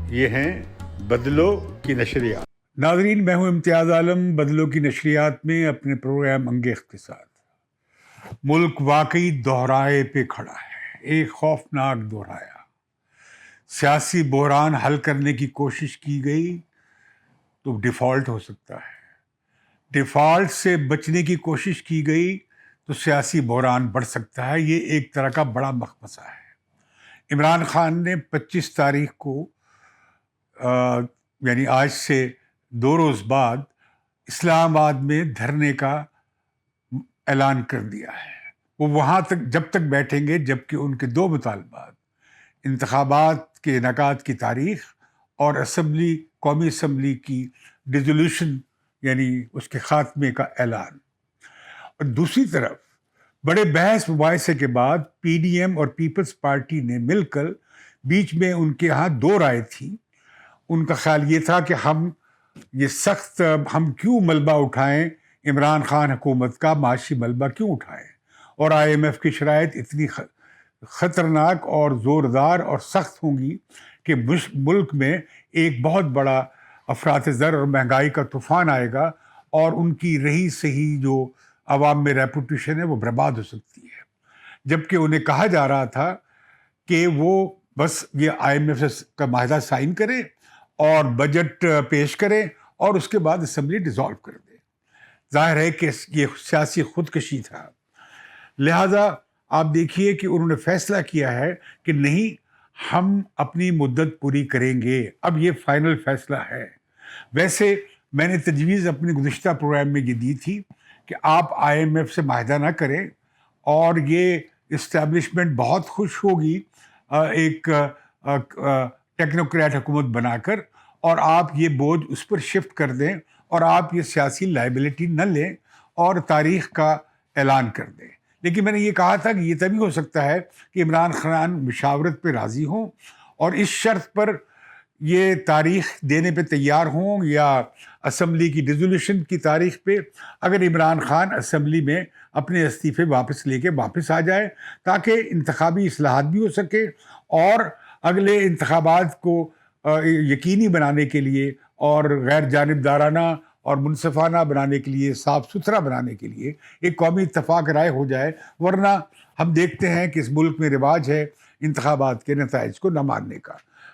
یہ ہیں بدلو کی نشریات۔ ناظرین، میں ہوں امتیاز عالم۔ بدلو کی نشریات میں اپنے پروگرام انگ اقتصاد۔ ملک واقعی دوہرائے پہ کھڑا ہے، ایک خوفناک دوہرایا۔ سیاسی بحران حل کرنے کی کوشش کی گئی تو ڈیفالٹ ہو سکتا ہے، ڈیفالٹ سے بچنے کی کوشش کی گئی تو سیاسی بحران بڑھ سکتا ہے۔ یہ ایک طرح کا بڑا مخمصہ ہے۔ عمران خان نے 25 تاریخ کو یعنی آج سے 2 روز بعد اسلام آباد میں دھرنے کا اعلان کر دیا ہے۔ وہ وہاں تک جب تک بیٹھیں گے جب کہ ان کے 2 مطالبات، انتخابات کے انعقاد کی تاریخ اور قومی اسمبلی کی ڈیزولوشن یعنی اس کے خاتمے کا اعلان۔ اور دوسری طرف بڑے بحث مباحثے کے بعد پی ڈی ایم اور پیپلز پارٹی نے مل کر، بیچ میں ان کے ہاں 2 رائے تھی۔ ان کا خیال یہ تھا کہ ہم کیوں ملبہ اٹھائیں، عمران خان حکومت کا معاشی ملبہ کیوں اٹھائیں، اور آئی ایم ایف کی شرائط اتنی خطرناک اور زوردار اور سخت ہوں گی کہ ملک میں ایک بہت بڑا افراط زر اور مہنگائی کا طوفان آئے گا، اور ان کی رہی سہی جو عوام میں ریپوٹیشن ہے وہ برباد ہو سکتی ہے۔ جبکہ انہیں کہا جا رہا تھا کہ وہ بس یہ آئی ایم ایف کا معاہدہ سائن کرے اور بجٹ پیش کرے اور اس کے بعد اسمبلی ڈیزالو کر دے۔ ظاہر ہے کہ یہ سیاسی خودکشی تھا۔ لہذا آپ دیکھیے کہ انہوں نے فیصلہ کیا ہے کہ نہیں، ہم اپنی مدت پوری کریں گے۔ اب یہ فائنل فیصلہ ہے۔ ویسے میں نے تجویز اپنے گزشتہ پروگرام میں یہ دی تھی کہ آپ آئی ایم ایف سے معاہدہ نہ کریں، اور یہ اسٹیبلشمنٹ بہت خوش ہوگی ایک ٹیکنوکریٹ حکومت بنا کر، اور آپ یہ بوجھ اس پر شفٹ کر دیں اور آپ یہ سیاسی لائبلٹی نہ لیں اور تاریخ کا اعلان کر دیں۔ لیکن میں نے یہ کہا تھا کہ یہ تبھی ہو سکتا ہے کہ عمران خان مشاورت پہ راضی ہوں اور اس شرط پر یہ تاریخ دینے پہ تیار ہوں، یا اسمبلی کی ڈیزولوشن کی تاریخ پہ، اگر عمران خان اسمبلی میں اپنے استعفے واپس لے کے واپس آ جائے، تاکہ انتخابی اصلاحات بھی ہو سکے اور اگلے انتخابات کو یقینی بنانے کے لیے اور غیر جانبدارانہ اور منصفانہ بنانے کے لیے، صاف ستھرا بنانے کے لیے ایک قومی اتفاق رائے ہو جائے۔ ورنہ ہم دیکھتے ہیں کہ اس ملک میں رواج ہے انتخابات کے نتائج کو نہ ماننے کا۔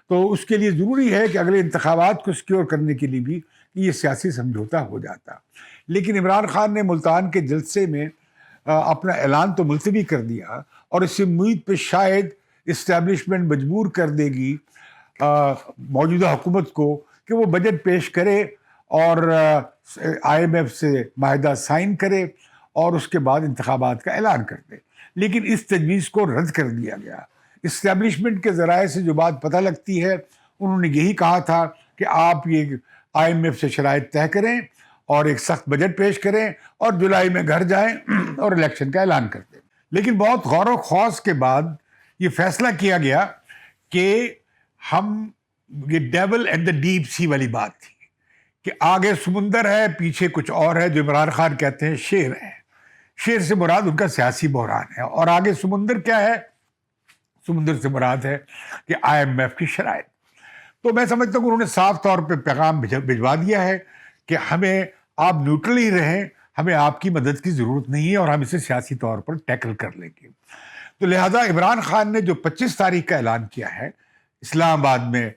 تو اس کے لیے ضروری ہے کہ اگلے انتخابات کو سیکیور کرنے کے لیے بھی یہ سیاسی سمجھوتا ہو جاتا۔ لیکن عمران خان نے ملتان کے جلسے میں اپنا اعلان تو ملتوی کر دیا، اور اس امید پہ شاید اسٹیبلشمنٹ مجبور کر دے گی موجودہ حکومت کو کہ وہ بجٹ پیش کرے اور آئی ایم ایف سے معاہدہ سائن کرے اور اس کے بعد انتخابات کا اعلان کر دے۔ لیکن اس تجویز کو رد کر دیا گیا۔ اسٹیبلشمنٹ کے ذرائع سے جو بات پتہ لگتی ہے، انہوں نے یہی کہا تھا کہ آپ یہ آئی ایم ایف سے شرائط طے کریں اور ایک سخت بجٹ پیش کریں اور جولائی میں گھر جائیں اور الیکشن کا اعلان کر دیں۔ لیکن بہت غور و خوض کے بعد یہ فیصلہ کیا گیا کہ یہ devil and the deep sea والی بات تھی کہ آگے سمندر ہے، پیچھے کچھ اور ہے، جو عمران خان کہتے ہیں شیر ہے۔ شیر سے مراد ان کا سیاسی بحران ہے، اور آگے سمندر کیا ہے؟ سمندر سے مراد ہے کہ آئی ایم ایف کی شرائط۔ تو میں سمجھتا ہوں کہ انہوں نے صاف طور پہ پیغام بھجوا دیا ہے کہ ہمیں آپ نیوٹرل ہی رہیں، ہمیں آپ کی مدد کی ضرورت نہیں ہے، اور ہم اسے سیاسی طور پر ٹیکل کر لیں گے۔ تو لہٰذا عمران خان نے جو 25 تاریخ کا اعلان کیا ہے اسلام آباد میں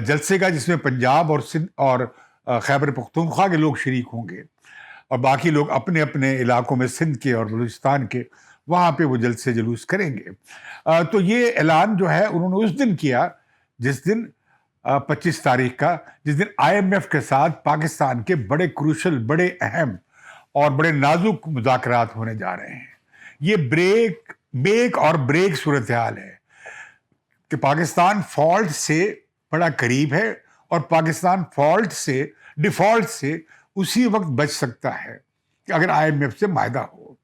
جلسے کا، جس میں پنجاب اور سندھ اور خیبر پختونخوا کے لوگ شریک ہوں گے، اور باقی لوگ اپنے اپنے علاقوں میں سندھ کے اور بلوچستان کے وہاں پہ وہ جلسے جلوس کریں گے۔ تو یہ اعلان جو ہے انہوں نے اس دن کیا، جس دن 25 تاریخ کا، جس دن آئی ایم ایف کے ساتھ پاکستان کے بڑے کروشل، بڑے اہم اور بڑے نازک مذاکرات ہونے جا رہے ہیں۔ یہ میک اور بریک صورتحال ہے کہ پاکستان فالٹ سے بڑا قریب ہے، اور پاکستان ڈیفالٹ سے اسی وقت بچ سکتا ہے کہ اگر آئی ایم ایف سے معاہدہ ہو۔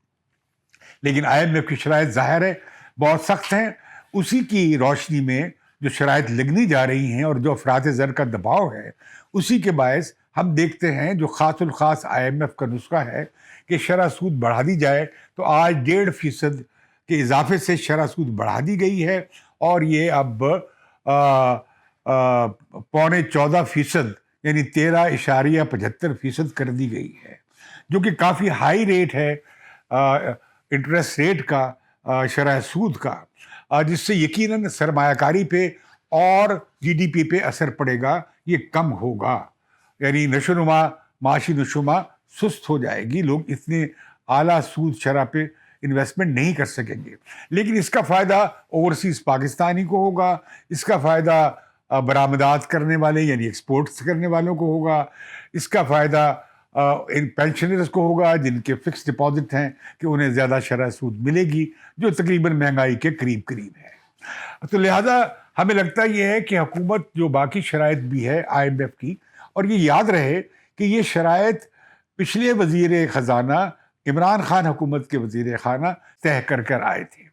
لیکن آئی ایم ایف کی شرائط ظاہر ہے بہت سخت ہیں۔ اسی کی روشنی میں جو شرائط لگنی جا رہی ہیں اور جو افراط زر کا دباؤ ہے، اسی کے باعث ہم دیکھتے ہیں جو خاص الخاص آئی ایم ایف کا نسخہ ہے کہ شرح سود بڑھا دی جائے، تو آج 1.5% کے اضافے سے شرح سود بڑھا دی گئی ہے، اور یہ اب 14.14% یعنی 13.75% کر دی گئی ہے، جو کہ کافی ہائی ریٹ ہے انٹرسٹ ریٹ کا، شرح سود کا، جس سے یقیناً سرمایہ کاری پہ اور جی ڈی پی پہ اثر پڑے گا، یہ کم ہوگا، یعنی نشوونما معاشی نشوما سست ہو جائے گی، لوگ اتنے اعلیٰ سود شرح پہ انویسٹمنٹ نہیں کر سکیں گے۔ لیکن اس کا فائدہ اوورسیز پاکستانی کو ہوگا، اس کا فائدہ برآمدات کرنے والے یعنی ایکسپورٹس کرنے والوں کو ہوگا، اس کا فائدہ ان پینشنرز کو ہوگا جن کے فکس ڈپازٹ ہیں کہ انہیں زیادہ شرح سود ملے گی، جو تقریباً مہنگائی کے قریب قریب ہے۔ تو لہٰذا ہمیں لگتا یہ ہے کہ حکومت جو باقی شرائط بھی ہے آئی ایم ایف کی، اور یہ یاد رہے کہ یہ شرائط پچھلے وزیر خزانہ عمران خان حکومت کے وزیر خانہ طے کر آئے تھے،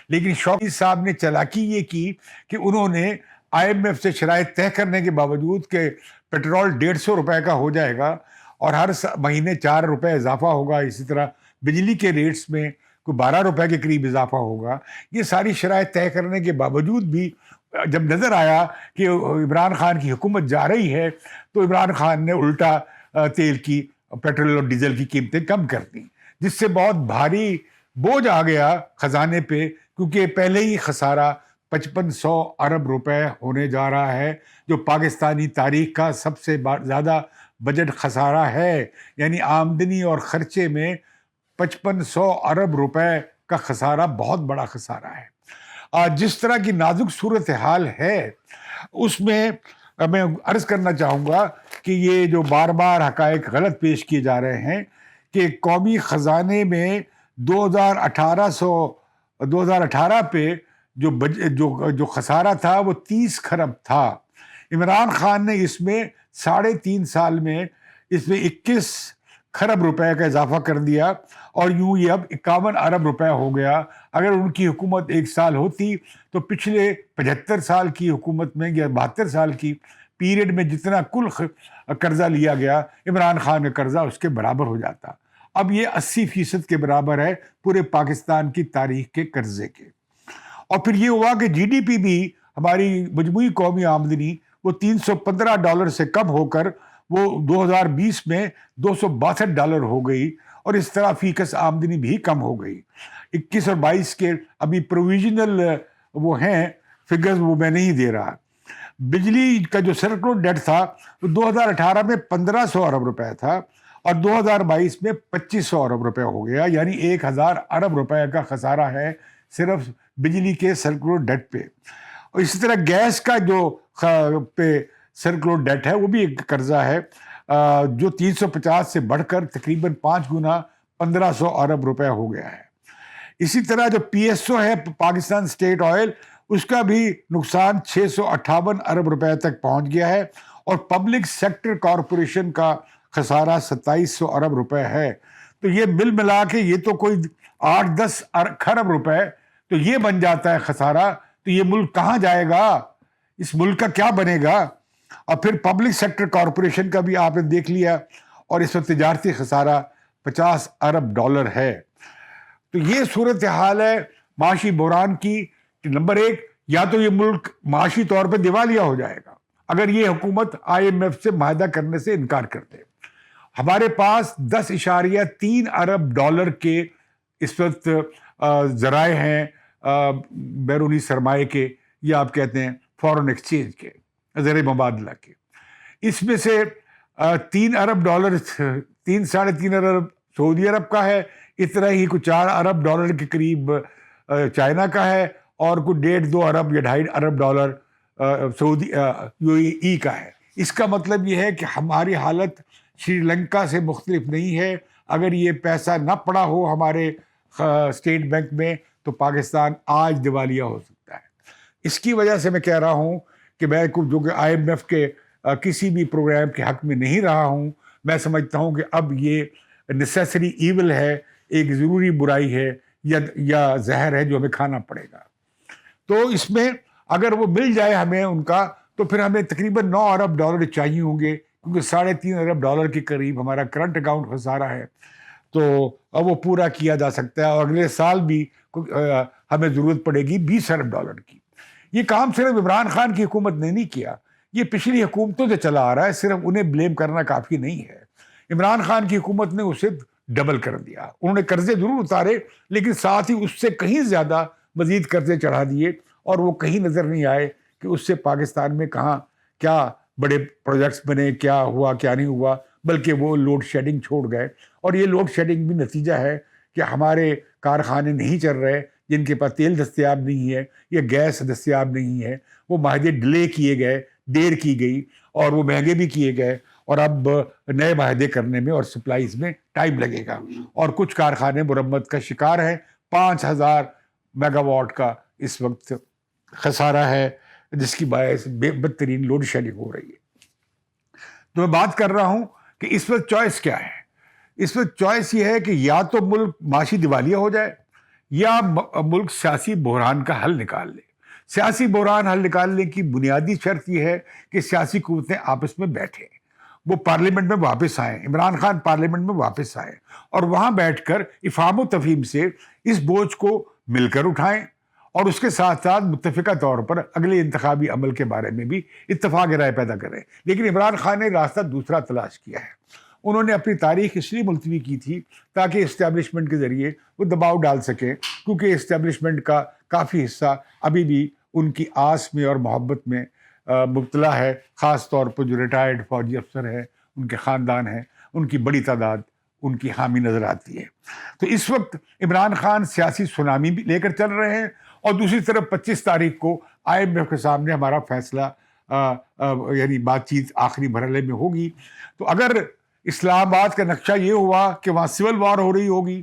لیکن شوقی صاحب نے چالاکی یہ کی کہ انہوں نے آئی ایم ایف سے شرائط طے کرنے کے باوجود کہ پیٹرول 150 روپے کا ہو جائے گا اور ہر مہینے 4 روپے اضافہ ہوگا، اسی طرح بجلی کے ریٹس میں کوئی 12 روپے کے قریب اضافہ ہوگا، یہ ساری شرائط طے کرنے کے باوجود بھی جب نظر آیا کہ عمران خان کی حکومت جا رہی ہے تو عمران خان نے الٹا تیل کی، پیٹرول اور ڈیزل کی قیمتیں کم کر دیں، جس سے بہت بھاری بوجھ آ گیا خزانے پہ، کیونکہ پہلے ہی خسارہ 5500 ارب روپے ہونے جا رہا ہے، جو پاکستانی تاریخ کا سب سے زیادہ بجٹ خسارہ ہے، یعنی آمدنی اور خرچے میں 5500 ارب روپے کا خسارہ بہت بڑا خسارہ ہے۔ جس طرح کی نازک صورتحال ہے اس میں میں عرض کرنا چاہوں گا کہ یہ جو بار بار حقائق غلط پیش کیے جا رہے ہیں کہ قومی خزانے میں 2018 پہ جو خسارہ تھا وہ 30 کھرب تھا، عمران خان نے اس میں 3.5 سال میں اس میں 21 کھرب روپے کا اضافہ کر دیا، اور یوں یہ اب 51 ارب روپے ہو گیا۔ اگر ان کی حکومت 1 سال ہوتی تو پچھلے 75 سال کی حکومت میں یا 72 سال کی پیریڈ میں جتنا کل قرضہ لیا گیا، عمران خان کا قرضہ اس کے برابر ہو جاتا۔ اب یہ 80% کے برابر ہے پورے پاکستان کی تاریخ کے قرضے کے۔ اور پھر یہ ہوا کہ جی ڈی پی بھی، ہماری مجموعی قومی آمدنی، وہ $315 سے کم ہو کر وہ 2020 میں $262 ہو گئی، اور اس طرح فی کس آمدنی بھی کم ہو گئی۔ 21 اور 22 کے ابھی پروویژنل وہ ہیں فگرز، وہ میں نہیں دے رہا۔ بجلی کا جو سرکلر ڈیٹ تھا وہ 2018 میں 1500 ارب روپے تھا، اور 2022 میں 2500 ارب روپے ہو گیا، یعنی 1000 ارب روپے کا خسارہ ہے صرف بجلی کے سرکلر ڈیٹ پہ۔ اور اسی طرح گیس کا جو پہ سرکلر ڈیٹ ہے وہ بھی ایک قرضہ ہے، جو 350 سے بڑھ کر تقریباً 5 گنا 1500 ارب روپے ہو گیا ہے۔ اسی طرح جو پی ایس او ہے پاکستان اسٹیٹ آئل، اس کا بھی نقصان 658 ارب روپے تک پہنچ گیا ہے، اور پبلک سیکٹر کارپوریشن کا خسارہ 2700 ارب روپے ہے۔ تو یہ مل ملا کے یہ تو کوئی 8-10 کھرب روپے تو یہ بن جاتا ہے خسارہ۔ تو یہ ملک کہاں جائے گا؟ اس ملک کا کیا بنے گا؟ اور پھر پبلک سیکٹر کارپوریشن کا بھی آپ نے دیکھ لیا، اور اس وقت تجارتی خسارہ 50 ارب ڈالر ہے۔ تو یہ صورتحال ہے معاشی بحران کی کہ نمبر 1، یا تو یہ ملک معاشی طور پہ دیوالیہ ہو جائے گا اگر یہ حکومت آئی ایم ایف سے معاہدہ کرنے سے انکار کر دے۔ ہمارے پاس 10.3 ارب ڈالر کے اس وقت ذرائع ہیں بیرونی سرمایہ کے، یا آپ کہتے ہیں فورن ایکسچینج کے، زر مبادلہ کے۔ اس میں سے 3 ارب ڈالر، 3.5 ارب سعودی عرب کا ہے، اس طرح ہی کوئی 4 ارب ڈالر کے قریب چائنا کا ہے، اور کوئی 1.5-2 ارب یا 2.5 ارب ڈالر سعودی یو اے ای کا ہے۔ اس کا مطلب یہ ہے کہ ہماری حالت شری لنکا سے مختلف نہیں ہے۔ اگر یہ پیسہ نہ پڑا ہو ہمارے اسٹیٹ بینک میں تو پاکستان آج دیوالیہ ہو سکتا ہے۔ اس کی وجہ سے میں کہہ رہا ہوں کہ میں جو کہ آئی ایم ایف کے کسی بھی پروگرام کے حق میں نہیں رہا ہوں، میں سمجھتا ہوں کہ اب یہ نیسیسری ایول ہے، ایک ضروری برائی ہے، یا زہر ہے جو ہمیں کھانا پڑے گا۔ تو اس میں اگر وہ مل جائے ہمیں ان کا، تو پھر ہمیں تقریباً 9 ارب ڈالر چاہیے ہوں گے، کیونکہ 3.5 ارب ڈالر کے قریب ہمارا کرنٹ اکاؤنٹ خسارہ ہے، تو اب وہ پورا کیا جا سکتا ہے، اور اگلے سال بھی ہمیں ضرورت پڑے گی 20 ارب ڈالر کی۔ یہ کام صرف عمران خان کی حکومت نے نہیں کیا، یہ پچھلی حکومتوں سے چلا آ رہا ہے، صرف انہیں بلیم کرنا کافی نہیں ہے۔ عمران خان کی حکومت نے اسے ڈبل کر دیا، انہوں نے قرضے ضرور اتارے لیکن ساتھ ہی اس سے کہیں زیادہ مزید قرضے چڑھا دیے، اور وہ کہیں نظر نہیں آئے کہ اس سے پاکستان میں کہاں کیا بڑے پروجیکٹس بنے، کیا ہوا کیا نہیں ہوا، بلکہ وہ لوڈ شیڈنگ چھوڑ گئے۔ اور یہ لوڈ شیڈنگ بھی نتیجہ ہے کہ ہمارے کارخانے نہیں چل رہے، جن کے پاس تیل دستیاب نہیں ہے یا گیس دستیاب نہیں ہے، وہ معاہدے ڈیلے کیے گئے، دیر کی گئی، اور وہ مہنگے بھی کیے گئے، اور اب نئے معاہدے کرنے میں اور سپلائیز میں ٹائم لگے گا، اور کچھ کارخانے مرمت کا شکار ہیں۔ 5000 میگا واٹ کا اس وقت خسارہ ہے، جس کی باعث بدترین لوڈ شیڈنگ ہو رہی ہے۔ تو میں بات کر رہا ہوں کہ اس وقت چوائس کیا ہے۔ اس وقت چوائس یہ ہے کہ یا تو ملک معاشی دیوالیہ ہو جائے، یا ملک سیاسی بحران کا حل نکال لے۔ سیاسی بحران حل نکالنے کی بنیادی شرط یہ ہے کہ سیاسی قوتیں آپس میں بیٹھیں، وہ پارلیمنٹ میں واپس آئیں، عمران خان پارلیمنٹ میں واپس آئیں، اور وہاں بیٹھ کر افہام و تفہیم سے اس بوجھ کو مل کر اٹھائیں، اور اس کے ساتھ ساتھ متفقہ طور پر اگلے انتخابی عمل کے بارے میں بھی اتفاق رائے پیدا کریں۔ لیکن عمران خان نے راستہ دوسرا تلاش کیا ہے۔ انہوں نے اپنی تاریخ اس لیے ملتوی کی تھی تاکہ اسٹیبلشمنٹ کے ذریعے وہ دباؤ ڈال سکیں، کیونکہ اسٹیبلشمنٹ کا کافی حصہ ابھی بھی ان کی آس میں اور محبت میں مبتلا ہے، خاص طور پر جو ریٹائرڈ فوجی افسر ہیں، ان کے خاندان ہیں، ان کی بڑی تعداد ان کی حامی نظر آتی ہے۔ تو اس وقت عمران خان سیاسی سونامی بھی لے کر چل رہے ہیں، اور دوسری طرف 25 تاریخ کو IMF کے سامنے ہمارا فیصلہ یعنی بات چیت آخری مرحلے میں ہوگی۔ تو اگر اسلام آباد کا نقشہ یہ ہوا کہ وہاں سول وار ہو رہی ہوگی،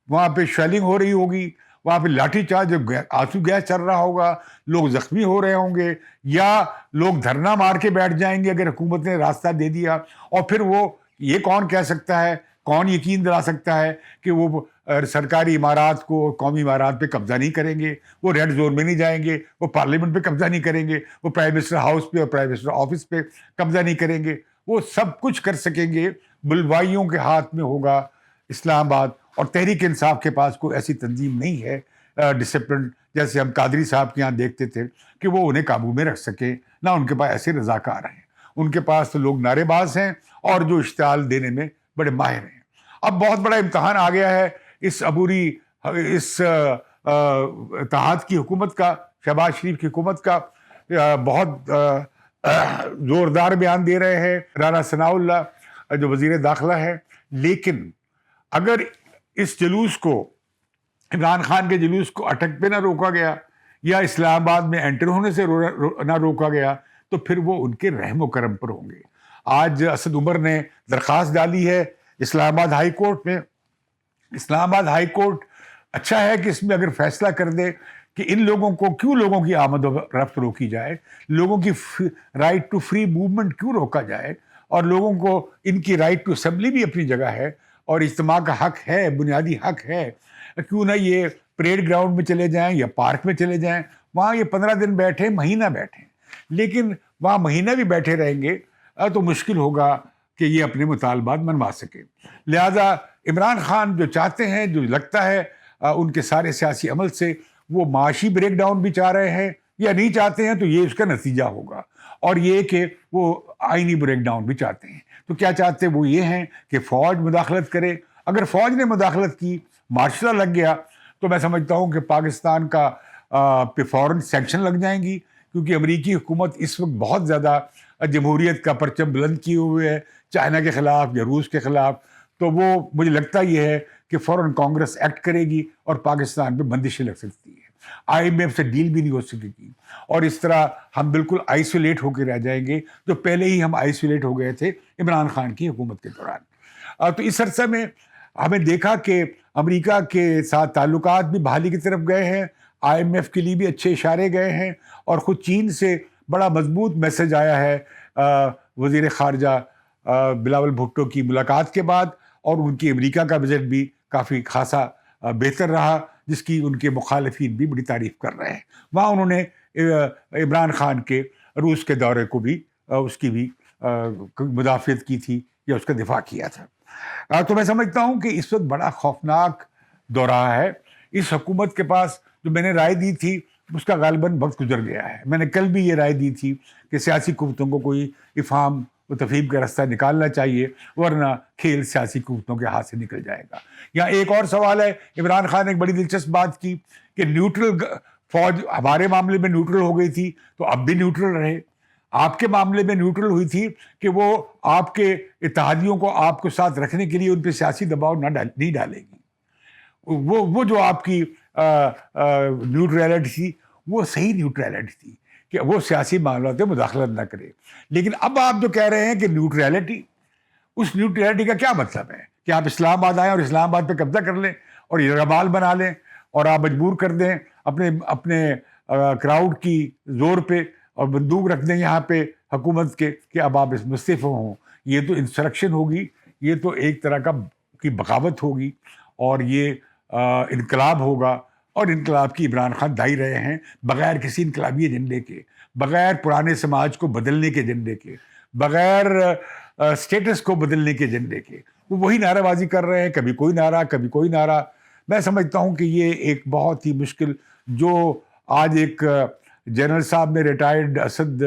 وہاں پہ شیلنگ ہو رہی ہوگی، وہاں پہ لاٹھی چارج، آنسو گیس چل رہا ہوگا، لوگ زخمی ہو رہے ہوں گے، یا لوگ دھرنا مار کے بیٹھ جائیں گے اگر حکومت نے راستہ دے دیا، اور پھر وہ یہ کون کہہ سکتا ہے، کون یقین دلا سکتا ہے کہ وہ سرکاری عمارات کو، قومی عمارات پہ قبضہ نہیں کریں گے، وہ ریڈ زون میں نہیں جائیں گے، وہ پارلیمنٹ پہ قبضہ نہیں کریں گے، وہ پرائم منسٹر ہاؤس پہ اور پرائم منسٹر آفس پہ قبضہ نہیں کریں گے، وہ سب کچھ کر سکیں گے۔ بلوائیوں کے ہاتھ میں ہوگا اسلام آباد، اور تحریک انصاف کے پاس کوئی ایسی تنظیم نہیں ہے ڈسپلن، جیسے ہم قادری صاحب کے یہاں دیکھتے تھے، کہ وہ انہیں قابو میں رکھ سکیں، نہ ان کے پاس ایسے رضاکار ہیں۔ ان کے پاس تو لوگ نعرے باز ہیں اور جو اشتعال دینے میں بڑے ماہر ہیں۔ اب بہت بڑا امتحان آ گیا ہے اس عبوری، اس اتحاد کی حکومت کا، شہباز شریف کی حکومت کا۔ بہت زوردار بیان دے رہے ہیں رانا ثناء اللہ جو وزیر داخلہ ہے، لیکن اگر اس جلوس کو، عمران خان کے جلوس کو اٹک پہ نہ روکا گیا، یا اسلام آباد میں انٹر ہونے سے نہ روکا گیا، تو پھر وہ ان کے رحم و کرم پر ہوں گے۔ آج اسد عمر نے درخواست ڈالی ہے اسلام آباد ہائی کورٹ میں۔ اسلام آباد ہائی کورٹ اچھا ہے کہ اس میں اگر فیصلہ کر دے کہ ان لوگوں کو کیوں، لوگوں کی آمد و رفت روکی جائے، لوگوں کی رائٹ ٹو فری موومنٹ کیوں روکا جائے، اور لوگوں کو ان کی رائٹ ٹو اسمبلی بھی اپنی جگہ ہے، اور اجتماع کا حق ہے، بنیادی حق ہے، کیوں نہ یہ پریڈ گراؤنڈ میں چلے جائیں یا پارک میں چلے جائیں، وہاں یہ 15 دن بیٹھیں، مہینہ بیٹھیں، لیکن وہاں مہینہ بھی بیٹھے رہیں گے تو مشکل ہوگا کہ یہ اپنے مطالبات منوا سکے۔ لہذا عمران خان جو چاہتے ہیں، جو لگتا ہے ان کے سارے سیاسی عمل سے، وہ معاشی بریک ڈاؤن بھی چاہ رہے ہیں، یا نہیں چاہتے ہیں تو یہ اس کا نتیجہ ہوگا، اور یہ کہ وہ آئینی بریک ڈاؤن بھی چاہتے ہیں۔ تو کیا چاہتے ہیں وہ یہ ہیں کہ فوج مداخلت کرے۔ اگر فوج نے مداخلت کی، مارشل لا لگ گیا، تو میں سمجھتا ہوں کہ پاکستان کا پہ فوراً سینکشن لگ جائیں گی، کیونکہ امریکی حکومت اس وقت بہت زیادہ جمہوریت کا پرچم بلند کیے ہوئے ہے، چائنا کے خلاف یا روس کے خلاف۔ تو وہ مجھے لگتا یہ ہے کہ فوراً کانگریس ایکٹ کرے گی اور پاکستان پہ بندشیں لگ سکتی ہے، IMF سے ڈیل بھی نہیں ہو سکے گی، اور اس طرح ہم بالکل آئسولیٹ ہو کے رہ جائیں گے، جو پہلے ہی ہم آئسولیٹ ہو گئے تھے عمران خان کی حکومت کے دوران۔ تو اس عرصے میں ہمیں دیکھا کہ امریکہ کے ساتھ تعلقات بھی بحالی کی طرف گئے ہیں، IMF کے لیے بھی اچھے اشارے گئے ہیں، اور خود چین سے بڑا مضبوط میسج آیا ہے وزیر خارجہ بلاول بھٹو کی ملاقات کے بعد، اور ان کی امریکہ کا وزٹ بھی کافی خاصا بہتر رہا، جس کی ان کے مخالفین بھی بڑی تعریف کر رہے ہیں۔ وہاں انہوں نے عمران خان کے روس کے دورے کو بھی، اس کی بھی مدافعت کی تھی یا اس کا دفاع کیا تھا۔ تو میں سمجھتا ہوں کہ اس وقت بڑا خوفناک دورہ ہے۔ اس حکومت کے پاس جو میں نے رائے دی تھی اس کا غالباً وقت گزر گیا ہے. میں نے کل بھی یہ رائے دی تھی کہ سیاسی قوتوں کو کوئی افہام و تفہیم کا راستہ نکالنا چاہیے، ورنہ کھیل سیاسی قوتوں کے ہاتھ سے نکل جائے گا. یہاں ایک اور سوال ہے، عمران خان نے ایک بڑی دلچسپ بات کی کہ نیوٹرل فوج ہمارے معاملے میں نیوٹرل ہو گئی تھی تو اب بھی نیوٹرل رہے. آپ کے معاملے میں نیوٹرل ہوئی تھی کہ وہ آپ کے اتحادیوں کو آپ کو ساتھ رکھنے کے لیے ان پہ سیاسی دباؤ نہیں ڈالے گی. وہ جو آپ کی نیوٹریلٹی تھی وہ صحیح نیوٹریلٹی تھی کہ وہ سیاسی معاملات میں مداخلت نہ کرے. لیکن اب آپ جو کہہ رہے ہیں کہ نیوٹریلٹی، اس نیوٹریلٹی کا کیا مطلب ہے کہ آپ اسلام آباد آئیں اور اسلام آباد پہ قبضہ کر لیں اور یرغمال بنا لیں اور آپ مجبور کر دیں اپنے کراؤڈ کی زور پہ اور بندوق رکھ دیں یہاں پہ حکومت کے کہ اب آپ اس مستعفی ہوں. یہ تو انسرکشن ہوگی، یہ تو ایک طرح کی بغاوت ہوگی اور یہ انقلاب ہوگا. اور انقلاب کی عمران خان دائی رہے ہیں بغیر کسی انقلابی ایجنڈے کے، بغیر پرانے سماج کو بدلنے کے ایجنڈے کے، بغیر اسٹیٹس کو بدلنے کے ایجنڈے کے. وہ وہی نعرہ بازی کر رہے ہیں، کبھی کوئی نعرہ کبھی کوئی نعرہ. میں سمجھتا ہوں کہ یہ ایک بہت ہی مشکل، جو آج ایک جنرل صاحب نے، ریٹائرڈ اسد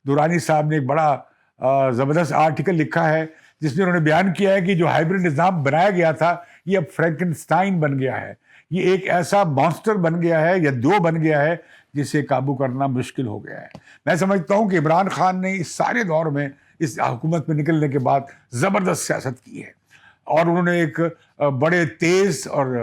دورانی صاحب نے ایک بڑا زبردست آرٹیکل لکھا ہے جس میں انہوں نے بیان کیا ہے کہ جو ہائبرڈ نظام بنایا گیا تھا یہ اب فرینکنسٹائن بن گیا ہے. یہ ایک ایسا مانسٹر بن گیا ہے یا دو بن گیا ہے جسے قابو کرنا مشکل ہو گیا ہے. میں سمجھتا ہوں کہ عمران خان نے اس سارے دور میں، اس حکومت میں نکلنے کے بعد زبردست سیاست کی ہے اور انہوں نے ایک بڑے تیز اور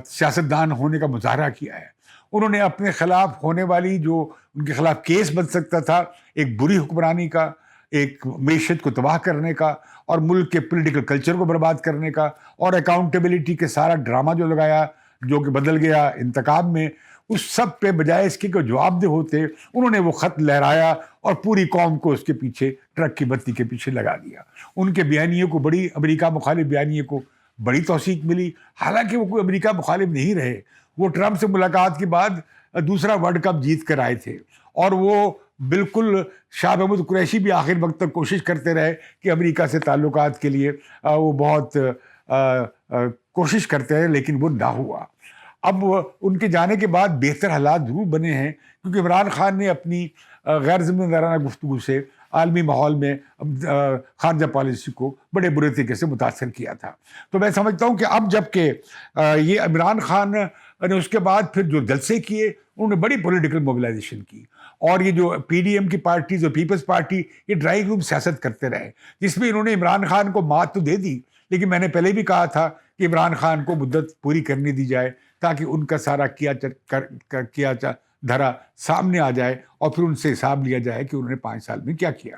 سیاستدان ہونے کا مظاہرہ کیا ہے. انہوں نے اپنے خلاف ہونے والی، جو ان کے خلاف کیس بن سکتا تھا، ایک بری حکمرانی کا، ایک معیشت کو تباہ کرنے کا اور ملک کے پولیٹیکل کلچر کو برباد کرنے کا اور اکاؤنٹیبلٹی کے سارا ڈرامہ جو لگایا، جو کہ بدل گیا انتخاب میں، اس سب پہ بجائے اس کے کہ جواب دہ ہوتے، انہوں نے وہ خط لہرایا اور پوری قوم کو اس کے پیچھے، ٹرک کی بتی کے پیچھے لگا دیا. ان کے بیانیے کو، بڑی امریکہ مخالف بیانیے کو بڑی توثیق ملی، حالانکہ وہ کوئی امریکہ مخالف نہیں رہے. وہ ٹرمپ سے ملاقات کے بعد دوسرا ورلڈ کپ جیت کر آئے تھے اور وہ بالکل شاہ محمود قریشی بھی آخر وقت تک کوشش کرتے رہے کہ امریکہ سے تعلقات کے لیے وہ بہت کوشش کرتے رہے، لیکن وہ نہ ہوا. اب ان کے جانے کے بعد بہتر حالات ضرور بنے ہیں کیونکہ عمران خان نے اپنی غیر ذمہ دارانہ گفتگو سے عالمی ماحول میں خارجہ پالیسی کو بڑے برے طریقے سے متاثر کیا تھا. تو میں سمجھتا ہوں کہ اب جب کہ یہ عمران خان نے اس کے بعد پھر جو جلسے کیے، انہوں نے بڑی پولیٹیکل موبلائزیشن کی اور یہ جو پی ڈی ایم کی پارٹیز اور پیپلز پارٹی، یہ ڈرائنگ روم سیاست کرتے رہے جس میں انہوں نے عمران خان کو مات تو دے دی، لیکن میں نے پہلے بھی کہا تھا کہ عمران خان کو مدت پوری کرنے دی جائے تاکہ ان کا سارا کیا دھرا سامنے آ جائے اور پھر ان سے حساب لیا جائے کہ انہوں نے 5 سال میں کیا کیا.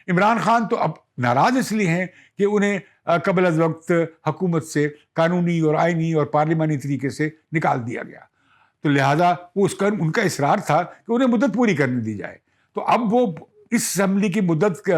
عمران خان تو اب ناراض اس لیے ہیں کہ انہیں قبل از وقت حکومت سے قانونی اور آئینی اور پارلیمانی طریقے سے نکال دیا گیا، تو لہٰذا وہ ان کا اصرار تھا کہ انہیں مدت پوری کرنے دی جائے. تو اب وہ اس اسمبلی کی مدت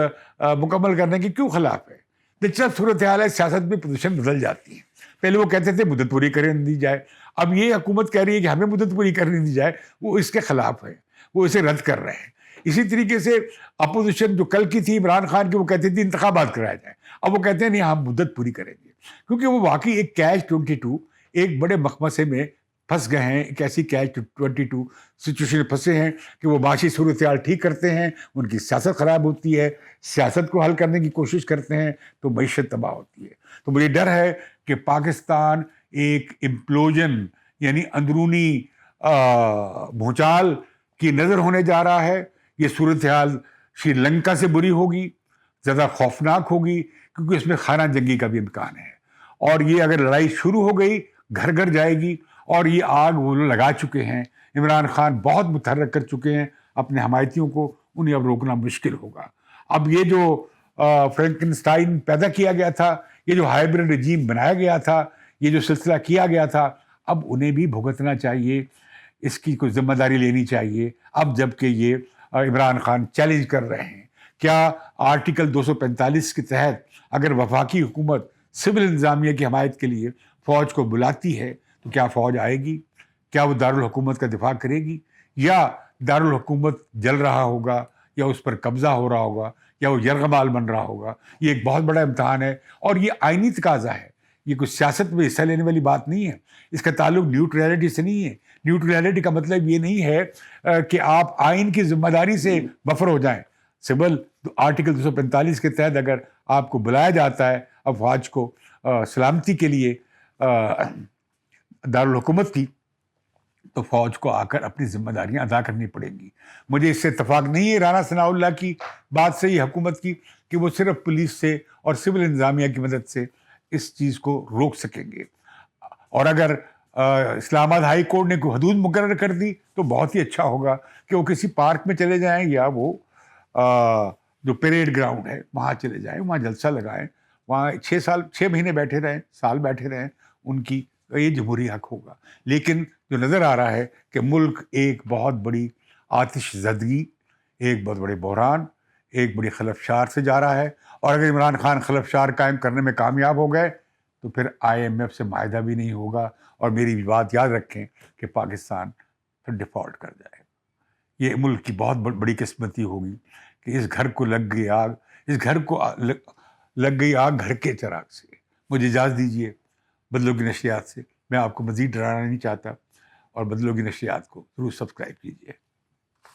مکمل کرنے کے کیوں خلاف ہے؟ دلچسپ صورتحال ہے، سیاست میں پوزیشن بدل جاتی ہے. پہلے وہ کہتے تھے مدت پوری کرنے دی جائے، اب یہ حکومت کہہ رہی ہے کہ ہمیں مدت پوری کرنے دی جائے، وہ اس کے خلاف ہے، وہ اسے رد کر رہے ہیں. اسی طریقے سے اپوزیشن جو کل کی تھی عمران خان کی، وہ کہتے تھے انتخابات کرایا جائے، اب وہ کہتے ہیں نہیں ہم مدت پوری کریں گے، کیونکہ وہ واقعی ایک کیچ 22 ایک بڑے مخمصے میں پھنس گئے ہیں. ایک ایسی کیچ 22 سچویشن پھنسے ہیں کہ وہ معاشی صورتحال ٹھیک کرتے ہیں، ان کی سیاست خراب ہوتی ہے، سیاست کو حل کرنے کی کوشش کرتے ہیں تو معیشت تباہ ہوتی ہے. تو مجھے ڈر ہے کہ پاکستان ایک امپلوژن، یعنی اندرونی بھونچال کی نظر ہونے جا رہا ہے. یہ صورتحال شری لنکا سے بری ہوگی، زیادہ خوفناک ہوگی، کیونکہ اس میں خانہ جنگی کا بھی امکان ہے اور یہ اگر لڑائی شروع ہو گئی گھر گھر جائے گی اور یہ آگ وہ لگا چکے ہیں. عمران خان بہت متحرک کر چکے ہیں اپنے حمایتیوں کو، انہیں اب روکنا مشکل ہوگا. اب یہ جو فرینکنسٹائن پیدا کیا گیا تھا، یہ جو ہائبرڈ رجیم بنایا گیا تھا، یہ جو سلسلہ کیا گیا تھا، اب انہیں بھی بھگتنا چاہیے، اس کی کوئی ذمہ داری لینی چاہیے. اب جب کہ یہ عمران خان چیلنج کر رہے ہیں، کیا آرٹیکل 245 کے تحت اگر وفاقی حکومت سول انتظامیہ کی حمایت کے لیے فوج کو بلاتی ہے تو کیا فوج آئے گی؟ کیا وہ دارالحکومت کا دفاع کرے گی؟ یا دارالحکومت جل رہا ہوگا، یا اس پر قبضہ ہو رہا ہوگا، یا وہ یرغمال بن رہا ہوگا؟ یہ ایک بہت بڑا امتحان ہے اور یہ آئینی تقاضا ہے. یہ کوئی سیاست میں حصہ لینے والی بات نہیں ہے، اس کا تعلق نیوٹریلٹی سے نہیں ہے، نیوٹرلٹی کا مطلب یہ نہیں ہے کہ آپ آئین کی ذمہ داری سے بفر ہو جائیں. سول آرٹیکل 245 کے تحت اگر آپ کو بلایا جاتا ہے افواج کو سلامتی کے لیے دارالحکومت کی, تو فوج کو آ کر اپنی ذمہ داریاں ادا کرنی پڑیں گی. مجھے اس سے اتفاق نہیں ہے رانا ثناء اللہ کی بات سے, یہ حکومت کی, کہ وہ صرف پولیس سے اور سول انتظامیہ کی مدد سے اس چیز کو روک سکیں گے. اور اگر اسلام آباد ہائی کورٹ نے کوئی حدود مقرر کر دی تو بہت ہی اچھا ہوگا کہ وہ کسی پارک میں چلے جائیں یا وہ جو پیریڈ گراؤنڈ ہے وہاں چلے جائیں, وہاں جلسہ لگائیں, وہاں 6 مہینے بیٹھے رہیں, سال بیٹھے رہیں, ان کی یہ جمہوری حق ہوگا. لیکن جو نظر آ رہا ہے کہ ملک ایک بہت بڑی آتش زدگی, ایک بہت بڑے بحران, ایک بڑی خلفشار سے جا رہا ہے. اور اگر عمران خان خلفشار قائم کرنے میں کامیاب ہو گئے تو پھر IMF سے معاہدہ بھی نہیں ہوگا. اور میری بھی بات یاد رکھیں کہ پاکستان پھر ڈیفالٹ کر جائے. یہ ملک کی بہت بڑی قسمتی ہوگی کہ اس گھر کو لگ گئی آگ, اس گھر کو لگ گئی آگ گھر کے چراغ سے. مجھے اجازت دیجیے بدلوں کی نشریات سے. میں آپ کو مزید ڈرانا نہیں چاہتا, اور بدلوں کی نشریات کو ضرور سبسکرائب کیجیے.